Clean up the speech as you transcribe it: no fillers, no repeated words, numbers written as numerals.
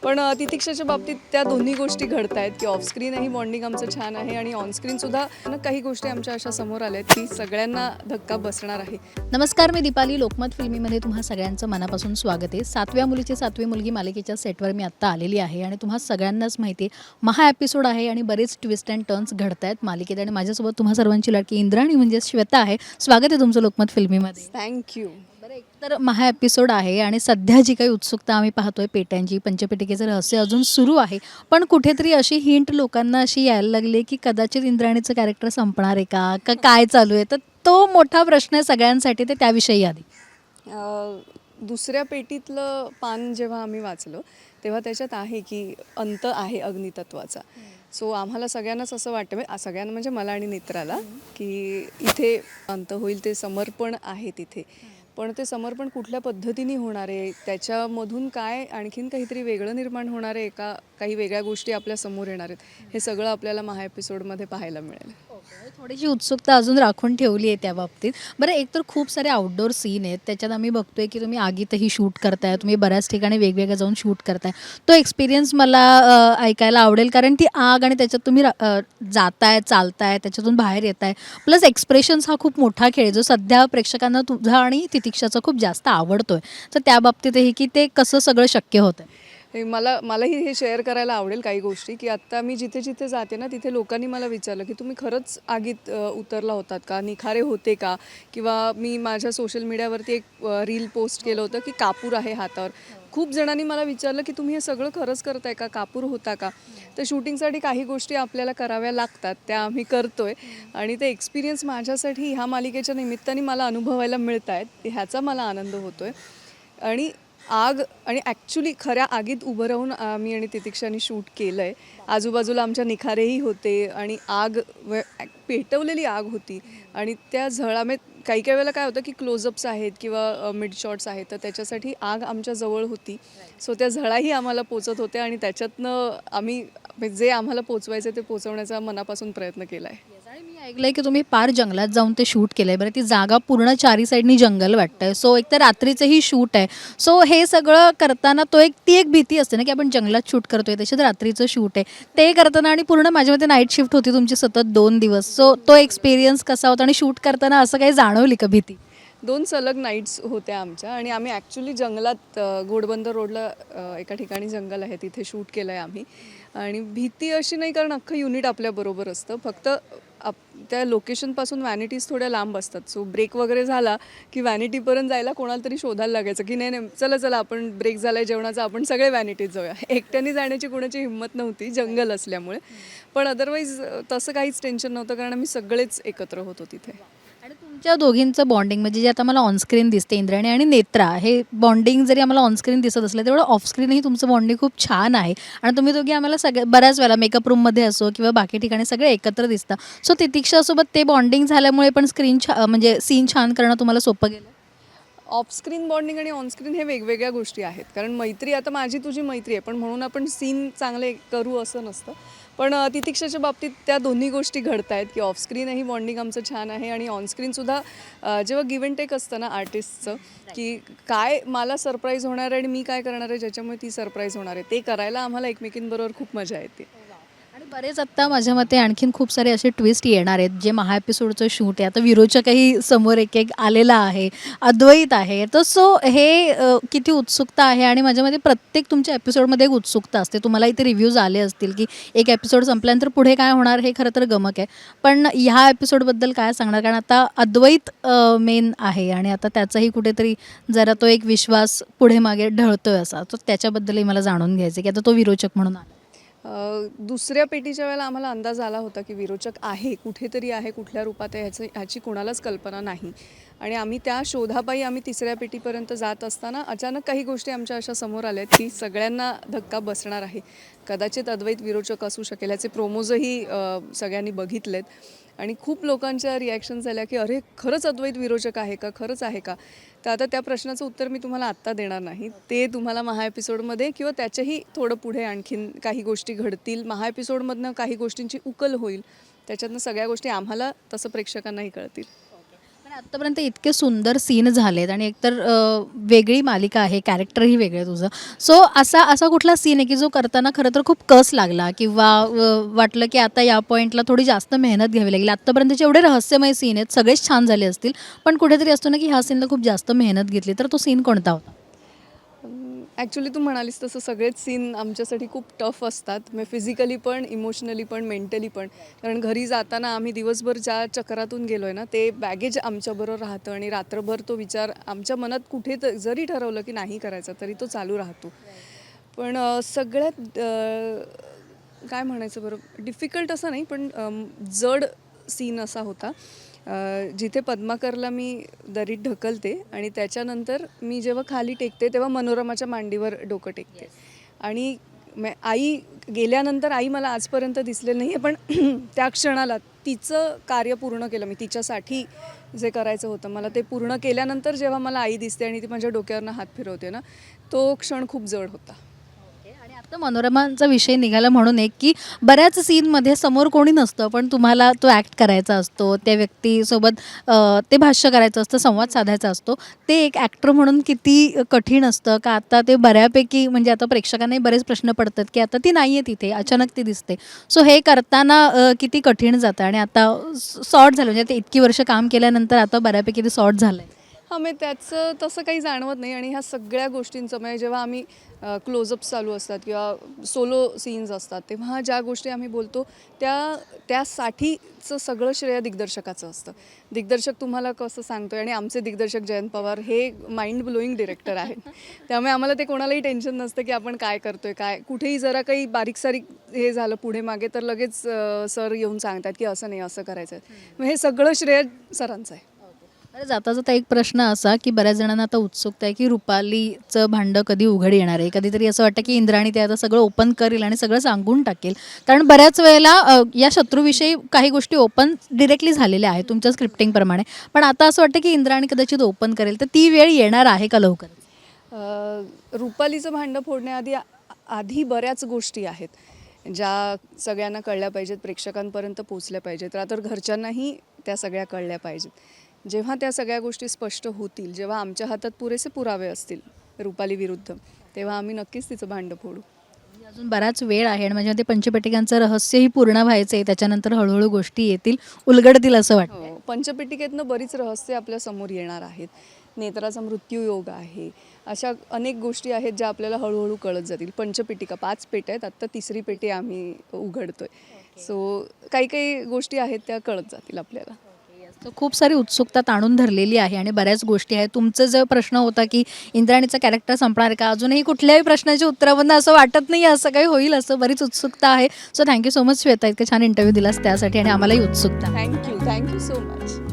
पण तितिक्षाच्या बाबतीत त्या दोन्ही गोष्टी घडत आहेत की ऑफस्क्रीनही बॉन्डिंग आमचं छान आहे आणि ऑनस्क्रीनसुद्धा काही गोष्टी आमच्या अशा समोर आल्या आहेत की सगळ्यांना धक्का बसणार आहे. नमस्कार, मी दीपाली. लोकमत फिल्मीमध्ये तुम्हा सगळ्यांचं मनापासून स्वागत आहे. 7व्या मुलीची 7वी मुलगी मालिकेच्या सेटवर मी आत्ता आलेली आहे आणि तुम्हा सगळ्यांनाच माहिती आहे महा एपिसोड आहे आणि बरेच ट्विस्ट अँड टर्न्स घडत आहेत मालिकेत आणि माझ्यासोबत तुम्हा सर्वांची लाडकी इंद्राणी म्हणजे श्वेता आहे. स्वागत आहे तुमचं लोकमत फिल्मीमध्ये. थँक्यू. बरं, एकतर महा एपिसोड आहे आणि सध्या जी काही उत्सुकता आम्ही पाहतोय पेट्यांची, पंचपेटिकेचं रहस्य अजून सुरू आहे, पण कुठेतरी अशी हिंट लोकांना अशी यायला लागली की कदाचित इंद्राणीचं कॅरेक्टर संपणार आहे का काय चालू आहे. तर तो मोठा प्रश्न आहे सगळ्यांसाठी, ते त्याविषयी आधी. दुसऱ्या पेटीतलं पान जेव्हा आम्ही वाचलं तेव्हा त्याच्यात आहे की अंत आहे अग्नितत्वाचा. सो आम्हाला सगळ्यांनाच असं वाटतं, सगळ्यांना म्हणजे मला आणि नेत्राला, की इथे अंत होईल. ते समर्पण आहे तिथे, पण ते समर्पण कुठल्या पद्धतीने होणार आहे, त्याच्यामधून काय आणखीन काहीतरी वेगळं निर्माण होणार आहे का, काही वेगळ्या गोष्टी आपल्या समोर येणार आहेत, हे सगळं आपल्याला महा एपिसोडमध्ये पाहायला मिळेल. थोडीशी उत्सुकता अजून राखून ठेवली आहे त्या बाबतीत. बरं, एक तर खूप सारे आउटडोर सीन आहेत, त्याच्यात आम्ही बघतोय की तुम्ही आगीतही शूट करताय, तुम्ही बऱ्याच ठिकाणी वेगवेगळ्या जाऊन शूट करताय. तो एक्सपिरियन्स मला ऐकायला आवडेल, कारण ती आग आणि त्याच्यात तुम्ही जाताय, चालताय, त्याच्यातून बाहेर येताय, प्लस एक्सप्रेशन्स हा खूप मोठा खेळ आहे जो सध्या प्रेक्षकांना तुझा आणि तितिक्षाचा खूप जास्त आवडतोय. तर त्या बाबतीतही की ते कसं सगळं शक्य होतं. मलाही हे शेअर करायला आवडेल काही गोष्टी, की आत्ता मी जिथे जिथे जाते ना तिथे लोकांनी मला विचारलं की तुम्ही खरंच आगीत उतरला होतात का, निखारे होते का, किंवा मी माझ्या सोशल मीडियावरती एक रील पोस्ट केलं होतं की कापूर आहे हातावर. खूप जणांनी मला विचारलं की तुम्ही हे सगळं खरंच करताय का, कापूर होता का. तर शूटिंगसाठी काही गोष्टी आपल्याला कराव्या लागतात, त्या आम्ही करतोय आणि ते एक्सपिरियन्स माझ्यासाठी ह्या मालिकेच्या निमित्ताने मला अनुभवायला मिळत आहेत, ह्याचा मला आनंद होतोय. आणि आग आणि ॲक्च्युली खऱ्या आगीत उभं राहून मी आणि तितिक्षाने शूट केलं आहे. आजूबाजूला आमच्या निखारेही होते आणि पेटवलेली आग होती आणि त्या काही काही वेळेला काय होतं की क्लोजअप्स आहेत किंवा मिड शॉट्स आहेत, तर त्याच्यासाठी आग आमच्या जवळ होती. सो त्या झळाही आम्हाला पोचत होत्या आणि त्याच्यातनं आम्ही जे आम्हाला पोचवायचं ते पोचवण्याचा मनापासून प्रयत्न केला आहे. आणि मी ऐकलंय की तुम्ही पार जंगलात जाऊन ते शूट केलंय. बरं, ती जागा पूर्ण चारी साईडनी जंगल वाटतंय. सो एक तर रात्रीचंही शूट आहे. सो हे सगळं करताना ती एक भीती असते ना की आपण जंगलात शूट करतोय, त्याच्यात रात्रीचं शूट आहे. ते करताना आणि पूर्ण माझ्या मते नाईट शिफ्ट होती तुमची सतत 2 दिवस. सो तो एक्सपिरियन्स कसा होता आणि शूट करताना असं काही जाणवली का भीती? 2 सलग नाईट्स होत्या आमच्या आणि आम्ही ॲक्च्युली जंगलात घोडबंदर रोडला एका ठिकाणी जंगल आहे, तिथे शूट केलं आहे आम्ही. आणि भीती अशी नाही, कारण अख्खं युनिट आपल्याबरोबर असतं. फक्त त्या लोकेशनपासून व्हॅनिटीज थोड्या लांब असतात. सो ब्रेक वगैरे झाला की व्हॅनिटीपर्यंत जायला कोणाला तरी शोधायला लागायचं की नाही चला चला आपण ब्रेक झाला आहे जेवणाचा, आपण सगळे व्हॅनिटीज जाऊया. एकट्याने जाण्याची कोणाची हिंमत नव्हती जंगल असल्यामुळे. पण अदरवाईज तसं काहीच टेन्शन नव्हतं, कारण आम्ही सगळेच एकत्र होतो तिथे. आणि तुमच्या दोघींचं बॉन्डिंग म्हणजे जे आता मला ऑनस्क्रीन दिसते, इंद्राणी आणि नेत्रा, हे बॉन्डिंग जरी आम्हाला ऑनस्क्रीन दिसत असलं तेवढं ऑफस्क्रीनही तुमचं बॉन्डिंग खूप छान आहे. आणि तुम्ही दोघी आम्हाला बऱ्याच वेळेला मेकअप रूममध्ये असो किंवा बाकी ठिकाणी सगळे एकत्र दिसता. सो तितिक्षासोबत ते बॉन्डिंग झाल्यामुळे पण म्हणजे सीन छान करणं तुम्हाला सोपं गेलं. ऑफस्क्रीन बॉन्डिंग आणि ऑनस्क्रीन हे वेगवेगळ्या गोष्टी आहेत. कारण मैत्री आता माझी तुझी मैत्री आहे, पण म्हणून आपण सीन चांगले करू असं नसतं. पण तितिक्षाच्या बाबतीत त्या दोन्ही गोष्टी घडत आहेत की ऑफस्क्रीनही बॉन्डिंग आमचं छान आहे आणि ऑनस्क्रीनसुद्धा जेव्हा गिव्ह अँड टेक असतं ना आर्टिस्टचं, की काय मला सरप्राईज होणार आहे आणि मी काय करणार आहे ज्याच्यामुळे ती सरप्राईज होणार आहे, ते करायला आम्हाला एकमेकींबरोबर खूप मजा येते. आणि बरेच आत्ता माझ्या मते आणखीन खूप सारे असे ट्विस्ट येणार आहेत जे महा एपिसोडचं शूट आहे. आता विरोचकही समोर एक एक आलेला आहे, अद्वैत आहे. तर सो हे किती उत्सुकता आहे आणि माझ्या मते प्रत्येक तुमच्या एपिसोडमध्ये एक उत्सुकता असते. तुम्हाला इथे रिव्ह्यूज आले असतील की एक एपिसोड संपल्यानंतर पुढे काय होणार हे खरं तर गमक आहे. पण ह्या एपिसोडबद्दल काय सांगणार, कारण आता अद्वैत मेन आहे आणि आता त्याचाही कुठेतरी जरा तो एक विश्वास पुढे मागे ढळतोय असा, तर त्याच्याबद्दलही मला जाणून घ्यायचं की आता तो विरोचक म्हणून आला. दुसऱ्या पेटीच्या वेळेला आम्हाला अंदाज आला होता की विरोचक आहे, कुठेतरी आहे, कुठल्या रूपात आहे ह्याची कोणालाच कल्पना नाही. आणि आम्ही त्या शोधापायी आम्ही तिसऱ्या पेटीपर्यंत जात असताना अचानक काही गोष्टी आमच्या अशा समोर आल्या आहेत की सगळ्यांना धक्का बसणार आहे. कदाचित अद्वैत विरोचक असू शकेल. ह्याचे प्रोमोजही सगळ्यांनी बघितलेत आणि खूप लोकांच्या रिॲक्शन झाल्या की अरे खरंच अद्वैत विरोचक आहे का, खरंच आहे का. तर आता त्या प्रश्नाचं उत्तर मी तुम्हाला आत्ता देणार नाही. ते तुम्हाला महा एपिसोडमध्ये किंवा त्याच्याही थोडं पुढे आणखीन काही गोष्टी घडतील. महा एपिसोडमधनं काही गोष्टींची उकल होईल, त्याच्यातनं सगळ्या गोष्टी आम्हाला तसं प्रेक्षकांनाही कळतील. आणि आत्तापर्यंत इतके सुंदर सीन झालेत आणि एकतर वेगळी मालिका आहे, कॅरेक्टरही वेगळं आहे तुझं. सो असा असा कुठला सीन आहे की जो करताना खरं तर खूप कस लागला किंवा वाटलं की आता या पॉईंटला थोडी जास्त मेहनत घ्यावी लागेल. आत्तापर्यंतचे एवढे रहस्यमय सीन आहेत, सगळेच छान झाले असतील, पण कुठेतरी असतो ना की ह्या सीनला खूप जास्त मेहनत घेतली, तर तो सीन कोणता होता? ॲक्च्युली तू म्हणालीस तसं सगळेच सीन आमच्यासाठी खूप टफ असतात, म्हणजे फिजिकली पण, इमोशनली पण, मेंटली पण. कारण घरी जाताना आम्ही दिवसभर ज्या चक्रातून गेलो आहे ना, ते बॅगेज आमच्याबरोबर राहतं आणि रात्रभर तो विचार आमच्या मनात कुठे जरी ठरवलं की नाही करायचा तरी तो चालू राहतो. पण सगळ्यात काय म्हणायचं बरं, डिफिकल्ट असं नाही, पण जड सीन असा होता जिथे पद्माकरला मी दरीत ढकलते आणि त्याच्यानंतर मी जेव्हा खाली टेकते तेव्हा मनोरमाच्या मांडीवर डोकं टेकते. आणि आई गेल्यानंतर आई मला आजपर्यंत दिसलेली नाही आहे, पण त्या क्षणाला तिचं कार्य पूर्ण केलं मी. तिच्यासाठी जे करायचं होतं मला ते पूर्ण केल्यानंतर जेव्हा मला आई दिसते आणि ती माझ्या डोक्यावरनं हात फिरवते ना, तो क्षण खूप जड होता. आणि आता मनोरमांचा विषय निघाला म्हणून एक की बऱ्याच सीनमध्ये समोर कोणी नसतं, पण तुम्हाला तो ॲक्ट करायचा असतो, त्या व्यक्तीसोबत ते भाष्य करायचं असतं, संवाद साधायचा असतो. ते एक ॲक्टर म्हणून किती कठीण असतं का आता ते बऱ्यापैकी म्हणजे आता प्रेक्षकांनाही बरेच प्रश्न पडतात की आता ती नाही आहे तिथे, अचानक ती दिसते. सो हे करताना किती कठीण जातं आणि आता सॉर्ट झालं म्हणजे ते इतकी वर्ष काम केल्यानंतर आता बऱ्यापैकी ते सॉर्ट झालं आहे. हां, मग त्याचं तसं काही जाणवत नाही. आणि ह्या सगळ्या गोष्टींचं म्हणजे जेव्हा आम्ही क्लोजअप्स चालू असतात किंवा सोलो सीन्स असतात, तेव्हा ज्या गोष्टी आम्ही बोलतो त्यासाठीचं सगळं श्रेय दिग्दर्शकाचं असतं. दिग्दर्शक तुम्हाला कसं सांगतो आहे, आणि आमचे दिग्दर्शक जयंत पवार हे माइंड ब्लोईंग डिरेक्टर आहेत. त्यामुळे आम्हाला ते कोणालाही टेन्शन नसतं की आपण काय करतोय, काय कुठेही जरा काही बारीक-सारीक हे झालं पुढे मागे तर लगेच सर येऊन सांगतात की असं नाही, असं करायचं आहे. मग हे सगळं श्रेय सरांचं आहे. अरे जाता जाता एक प्रश्न असा की बऱ्याच जणांना आता उत्सुकता आहे की रुपालीचं भांडं कधी उघड येणार आहे. कधीतरी असं वाटतं की इंद्राणी ते आता सगळं ओपन करेल आणि सगळं सांगून टाकेल. कारण बऱ्याच वेळेला या शत्रूविषयी काही गोष्टी ओपन डिरेक्टली झालेल्या आहेत तुमच्या स्क्रिप्टिंगप्रमाणे. पण आता असं वाटतं की इंद्राणी कदाचित ओपन करेल, तर ती वेळ येणार आहे का लवकर? रुपालीचं भांडं फोडण्याआधी आधी बऱ्याच गोष्टी आहेत ज्या सगळ्यांना कळल्या पाहिजेत, प्रेक्षकांपर्यंत पोचल्या पाहिजेत, तर घरच्यांनाही त्या सगळ्या कळल्या पाहिजेत. जेव्हा त्या सगळ्या गोष्टी स्पष्ट होतील, जेव्हा आमच्या हातात पुरेसे पुरावे असतील रुपाली विरुद्ध, तेव्हा आम्ही नक्कीच तिचं भांडं फोडू. म्हणजे अजून बराच वेळ आहे आणि म्हणजे ते पंचपेटिकांचं रहस्यही पूर्ण व्हायचं आहे. त्याच्यानंतर हळूहळू गोष्टी येतील, उलगडतील असं वाटतं. हो, पंचपेटिकेतनं बरीच रहस्य आपल्या समोर येणार आहेत. नेत्राचा मृत्यूयोग आहे, अशा अनेक गोष्टी आहेत ज्या आपल्याला हळूहळू कळत जातील. पंचपेटिका 5 पेट्या आहेत, आत्ता 3री पेटी आम्ही उघडतोय. सो काही काही गोष्टी आहेत त्या कळत जातील आपल्याला. तर खूप सारी उत्सुकता ताणून धरलेली आहे आणि बऱ्याच गोष्टी आहेत. तुमचा जो प्रश्न होता की इंद्राणीचा कॅरेक्टर संपणार आहे का, अजूनही कुठल्याही प्रश्नाच्या उत्तरावरून असं वाटत नाही असं काही होईल, असं बरीच उत्सुकता आहे. So thank you so much Shweta, इतकं छान इंटरव्ह्यू दिलास त्यासाठी आणि आम्हालाही उत्सुकता. Thank you so much.